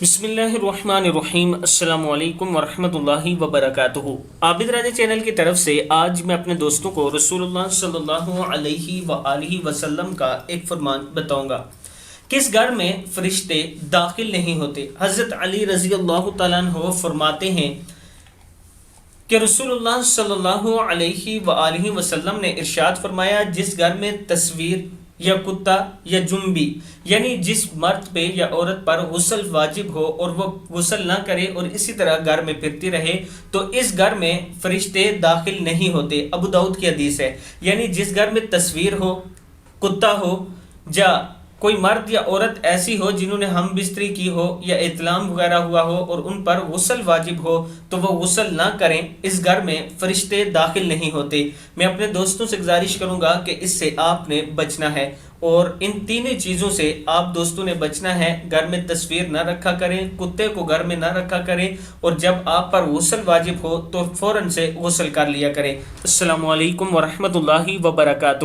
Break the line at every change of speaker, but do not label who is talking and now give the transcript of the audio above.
بسم اللہ الرحمن الرحیم۔ السلام علیکم ورحمۃ اللہ وبرکاتہ۔ عابد چینل کی طرف سے آج میں اپنے دوستوں کو رسول اللہ صلی اللہ علیہ وآلہ وسلم کا ایک فرمان بتاؤں گا۔ کس گھر میں فرشتے داخل نہیں ہوتے؟ حضرت علی رضی اللہ تعالیٰ عنہ فرماتے ہیں کہ رسول اللہ صلی اللہ علیہ وآلہ وسلم نے ارشاد فرمایا، جس گھر میں تصویر یا کتا یا جنبی یعنی جس مرد پہ یا عورت پر غسل واجب ہو اور وہ غسل نہ کرے اور اسی طرح گھر میں پھرتی رہے تو اس گھر میں فرشتے داخل نہیں ہوتے۔ ابو داؤد کی حدیث ہے۔ یعنی جس گھر میں تصویر ہو، کتا ہو، یا کوئی مرد یا عورت ایسی ہو جنہوں نے ہم بستری کی ہو یا اطلام وغیرہ ہوا ہو اور ان پر غسل واجب ہو تو وہ غسل نہ کریں، اس گھر میں فرشتے داخل نہیں ہوتے۔ میں اپنے دوستوں سے گزارش کروں گا کہ اس سے آپ نے بچنا ہے، اور ان تینوں چیزوں سے آپ دوستوں نے بچنا ہے۔ گھر میں تصویر نہ رکھا کریں، کتے کو گھر میں نہ رکھا کریں، اور جب آپ پر غسل واجب ہو تو فوراً سے غسل کر لیا کریں۔ السلام علیکم ورحمۃ اللہ وبرکاتہ۔